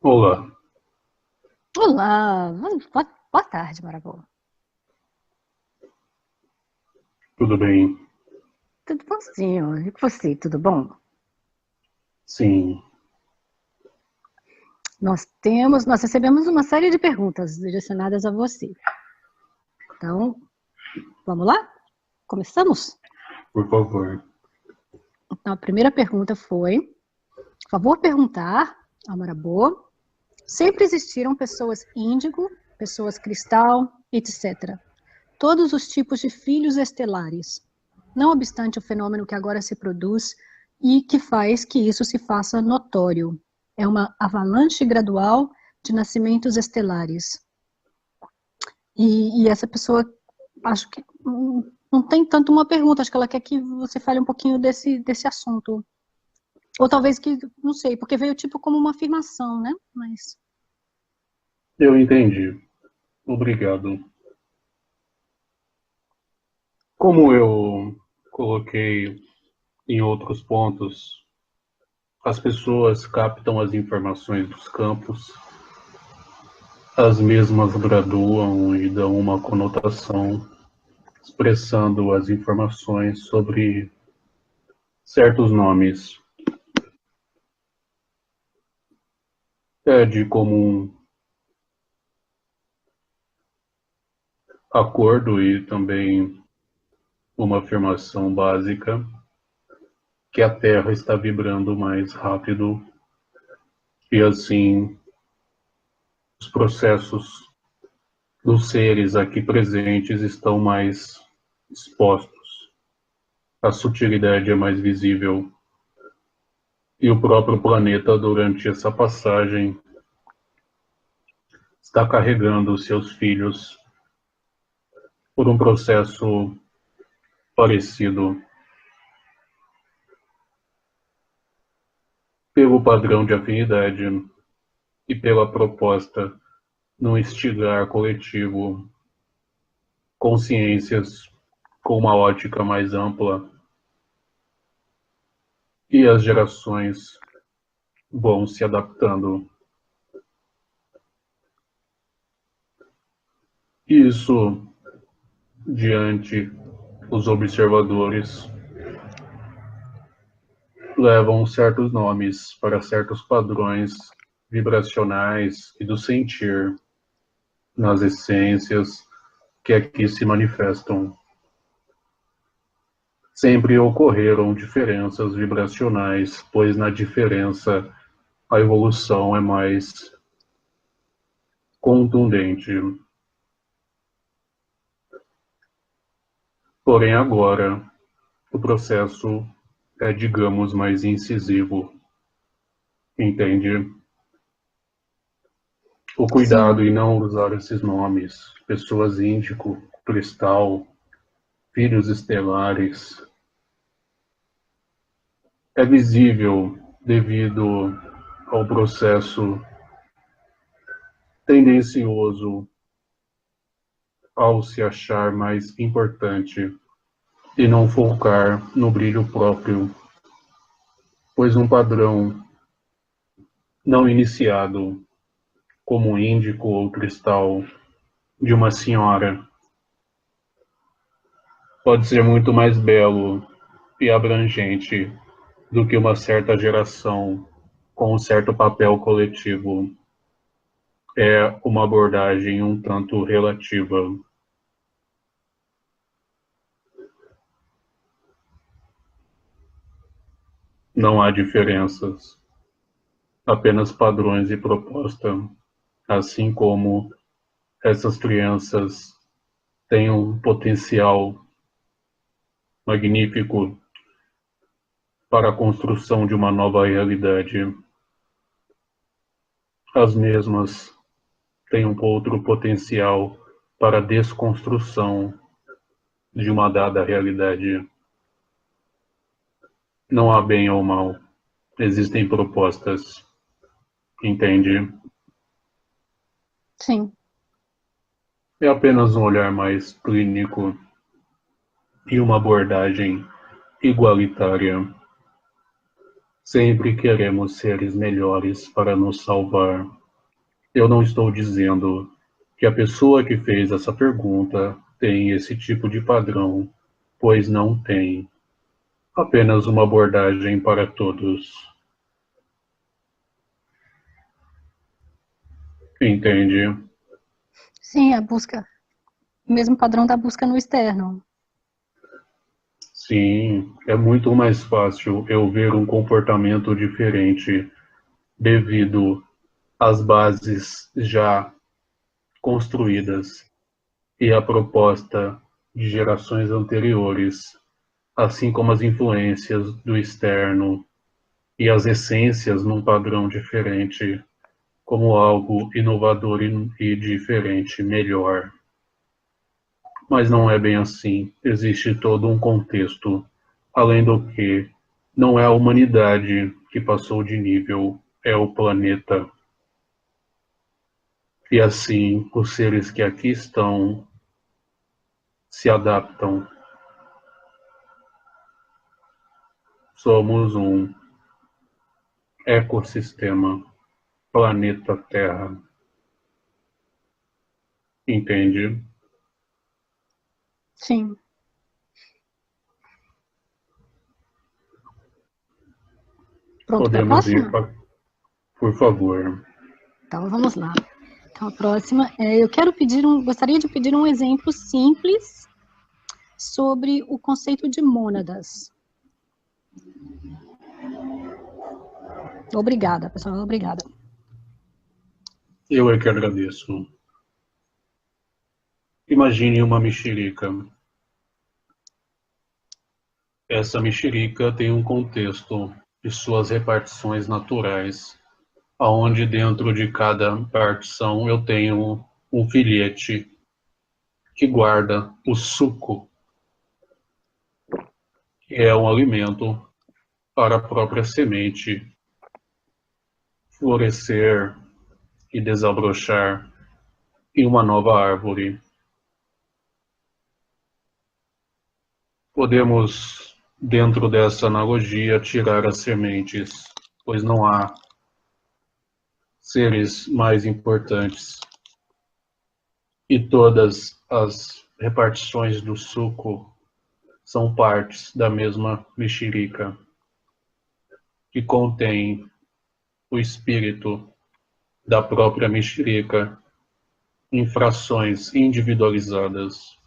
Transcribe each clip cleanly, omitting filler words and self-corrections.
Olá, Olá, boa tarde, Marabô. tudo bem? Tudo bonzinho? E com você, tudo bom? Sim, Nós recebemos uma série de perguntas direcionadas a você. Então, vamos lá? Começamos? por favor. Então, a primeira pergunta foi: por favor, perguntar a Marabô, sempre existiram pessoas índigo, pessoas cristal, etc. Todos os tipos de filhos estelares, não obstante o fenômeno que agora se produz e que faz que isso se faça notório. É uma avalanche gradual de nascimentos estelares. E essa pessoa, acho que não tem tanto uma pergunta, acho que ela quer que você fale um pouquinho desse assunto. Ou talvez que, não sei, porque veio tipo como uma afirmação, né? Mas, Eu entendi. Obrigado. Como eu coloquei em outros pontos, as pessoas captam as informações dos campos, as mesmas graduam e dão uma conotação, expressando as informações sobre certos nomes. É de comum acordo e também uma afirmação básica que a Terra está vibrando mais rápido e assim os processos dos seres aqui presentes estão mais expostos. A sutilidade é mais visível e o próprio planeta, durante essa passagem, está carregando seus filhos por um processo parecido. Pelo padrão de afinidade e pela proposta no instigar coletivo consciências com uma ótica mais ampla e as gerações vão se adaptando. Isso, diante os observadores, levam certos nomes para certos padrões vibracionais e do sentir nas essências que aqui se manifestam. Sempre ocorreram diferenças vibracionais, pois na diferença a evolução é mais contundente. Porém, agora, o processo é, digamos, mais incisivo, entende? O cuidado sim, em não usar esses nomes, pessoas índico, cristal, filhos estelares, é visível devido ao processo tendencioso ao se achar mais importante e não focar no brilho próprio, pois um padrão não iniciado como índico ou cristal de uma senhora pode ser muito mais belo e abrangente do que uma certa geração com um certo papel coletivo. É uma abordagem um tanto relativa. Não há diferenças, apenas padrões e proposta, assim como essas crianças têm um potencial magnífico para a construção de uma nova realidade. As mesmas têm um outro potencial para a desconstrução de uma dada realidade. Não há bem ou mal, existem propostas, entende? sim. É apenas um olhar mais clínico e uma abordagem igualitária, Sempre queremos seres melhores para nos salvar. Eu não estou dizendo que a pessoa que fez essa pergunta tem esse tipo de padrão, pois não tem. Apenas uma abordagem para todos. Entende? Sim, a busca, o mesmo padrão da busca no externo. Sim, é muito mais fácil eu ver um comportamento diferente devido às bases já construídas e à proposta de gerações anteriores, assim como as influências do externo e as essências num padrão diferente, como algo inovador e diferente, melhor. Mas não é bem assim. Existe todo um contexto, além do que não é a humanidade que passou de nível, é o planeta. E assim, os seres que aqui estão se adaptam. Somos um ecossistema, planeta Terra. Entende? Sim. Pronto para a Podemos ir próxima? para, por favor. Então, vamos lá. Então, a próxima, gostaria de pedir um exemplo simples sobre o conceito de mônadas. Obrigada, pessoal, obrigada. Eu é que agradeço. Imagine uma mexerica. Essa mexerica tem um contexto de suas repartições naturais, aonde dentro de cada partição eu tenho um filhete que guarda o suco, que é um alimento para a própria semente florescer e desabrochar em uma nova árvore. Podemos, dentro dessa analogia, tirar as sementes, pois não há seres mais importantes. E todas as repartições do suco são partes da mesma mexerica, que contém o espírito da própria mexerica em frações individualizadas,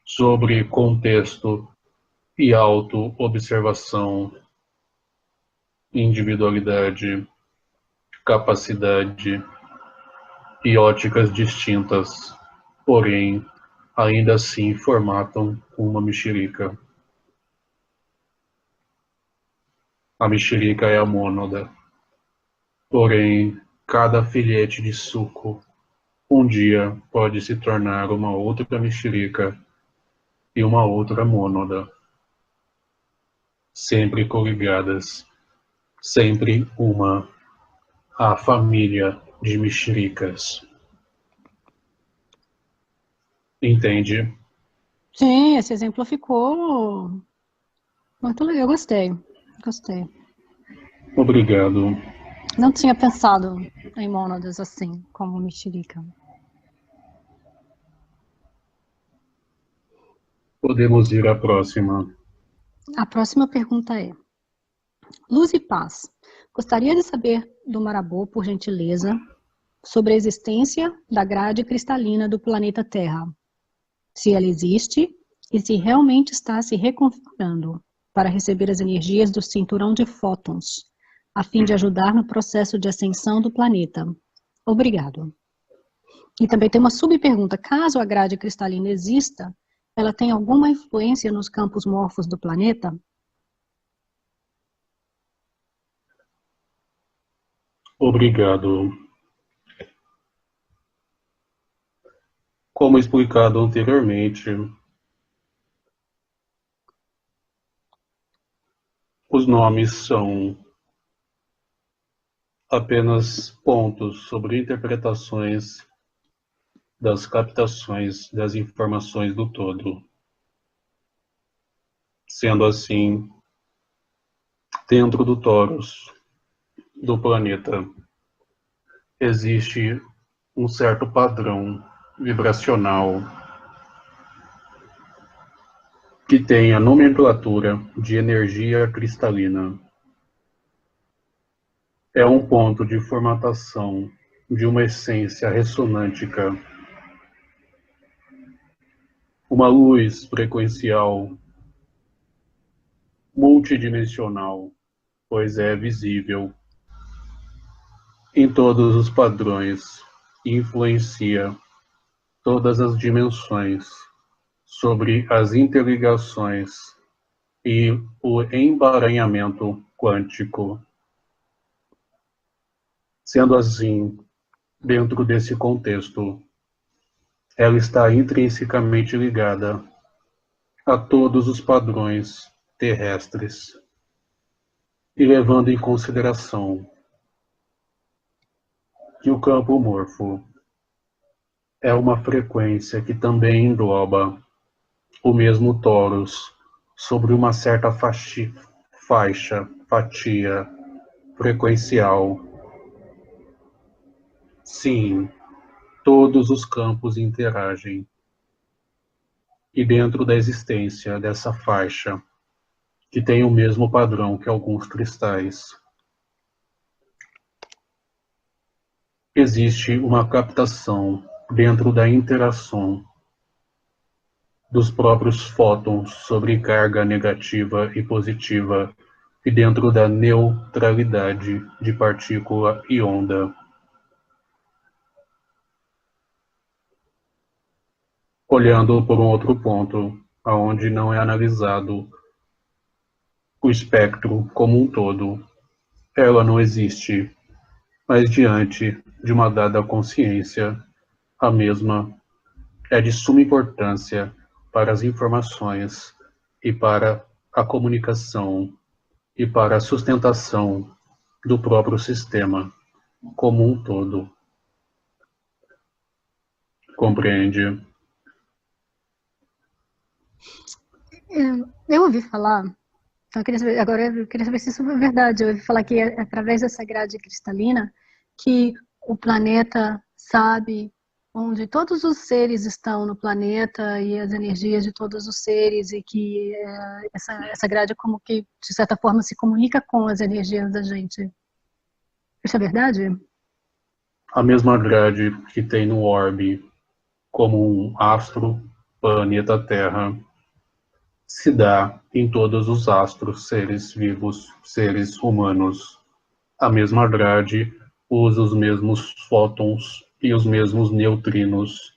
sobre contexto e auto-observação, individualidade, capacidade e óticas distintas, porém, ainda assim formatam uma mexerica. A mexerica é a mônada, porém, cada filhete de suco um dia pode se tornar uma outra mexerica e uma outra mônada, sempre coligadas, sempre uma a família de mexericas. Entende? Sim, esse exemplo ficou muito legal, eu gostei. Gostei. Obrigado. Não tinha pensado em mônadas assim, como mexerica. Podemos ir à próxima. A próxima pergunta é: Luz e Paz. Gostaria de saber do Marabô, por gentileza, sobre a existência da grade cristalina do planeta Terra. Se ela existe e se realmente está se reconfigurando para receber as energias do cinturão de fótons, a fim de ajudar no processo de ascensão do planeta. Obrigado. E também tem uma subpergunta: caso a grade cristalina exista, ela tem alguma influência nos campos morfos do planeta? Obrigado. Como explicado anteriormente, os nomes são apenas pontos sobre interpretações das captações das informações do todo. Sendo assim, Dentro do torus do planeta existe um certo padrão vibracional que tem a nomenclatura de energia cristalina. É um ponto de formatação de uma essência ressonântica, uma luz frequencial multidimensional, pois é visível em todos os padrões e influencia todas as dimensões sobre as interligações e o emaranhamento quântico. Sendo assim, dentro desse contexto, ela está intrinsecamente ligada a todos os padrões terrestres e levando em consideração que o campo morfo é uma frequência que também engloba o mesmo torus sobre uma certa fatia frequencial. Sim, todos os campos interagem. E dentro da existência dessa faixa, que tem o mesmo padrão que alguns cristais, existe uma captação dentro da interação dos próprios fótons sobre carga negativa e positiva e dentro da neutralidade de partícula e onda. Olhando por um outro ponto, aonde não é analisado o espectro como um todo, ela não existe, mas diante de uma dada consciência, a mesma é de suma importância para as informações e para a comunicação e para a sustentação do próprio sistema como um todo. Compreende? Eu ouvi falar, então agora eu queria saber se isso é verdade. Eu ouvi falar que através dessa grade cristalina que o planeta sabe onde todos os seres estão no planeta e as energias de todos os seres e que essa grade como que de certa forma se comunica com as energias da gente. Isso é verdade? A mesma grade que tem no orbe como um astro, planeta Terra, se dá em todos os astros, seres vivos, seres humanos. A mesma grade usa os mesmos fótons e os mesmos neutrinos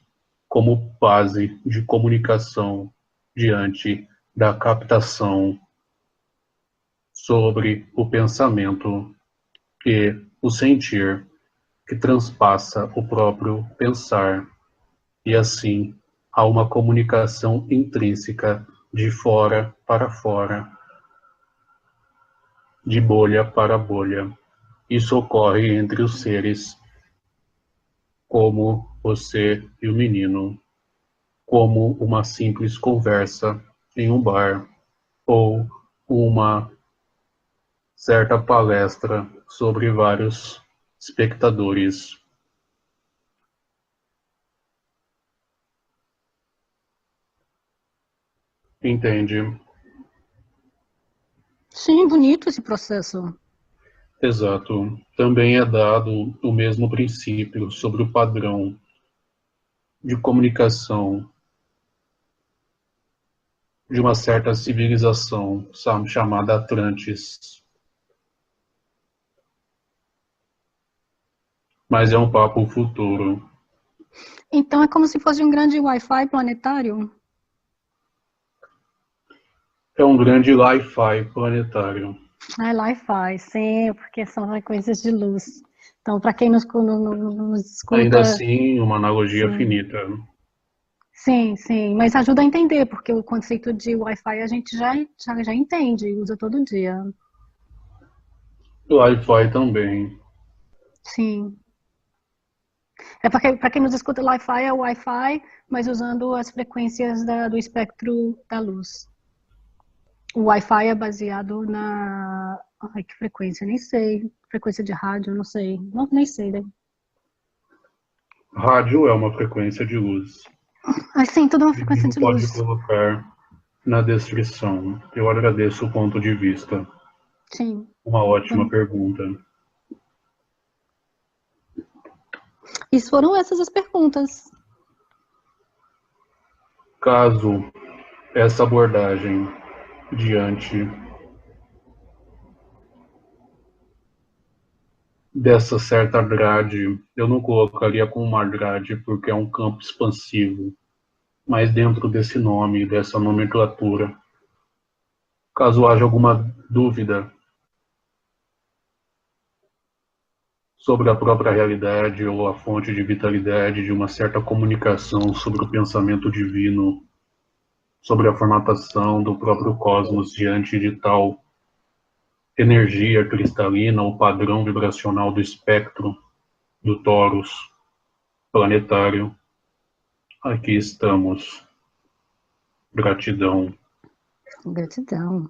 como base de comunicação diante da captação sobre o pensamento e o sentir que transpassa o próprio pensar, e assim há uma comunicação intrínseca de fora para fora, de bolha para bolha. Isso ocorre entre os seres como você e o menino, como uma simples conversa em um bar ou uma certa palestra sobre vários espectadores. Entende? Sim, bonito esse processo. Exato. Também é dado o mesmo princípio sobre o padrão de comunicação de uma certa civilização chamada Atlantis. Mas é um papo futuro. Então é como se fosse um grande Wi-Fi planetário? É um grande Wi-Fi planetário. É Wi-Fi, sim, porque são coisas de luz. Então, para quem nos Ainda escuta, assim, uma analogia sim, finita. sim, sim, mas ajuda a entender, porque o conceito de Wi-Fi a gente já entende, usa todo dia. Wi-Fi também. Sim. É porque, para quem nos escuta, Wi-Fi é o Wi-Fi, mas usando as frequências do espectro da luz. O Wi-Fi é baseado Ai, que frequência? Nem sei. Frequência de rádio, não sei. Não, nem sei, né? Rádio é uma frequência de luz. Ai, sim, tudo é uma O frequência livro de pode luz. colocar na descrição. Eu agradeço o ponto de vista. Sim. Uma ótima pergunta. E foram essas as perguntas. Caso essa abordagem diante dessa certa grade, eu não colocaria como uma grade porque é um campo expansivo, mas dentro desse nome, dessa nomenclatura, caso haja alguma dúvida sobre a própria realidade ou a fonte de vitalidade de uma certa comunicação sobre o pensamento divino, sobre a formatação do próprio cosmos diante de tal energia cristalina ou padrão vibracional do espectro do torus planetário, aqui estamos. Gratidão. Gratidão.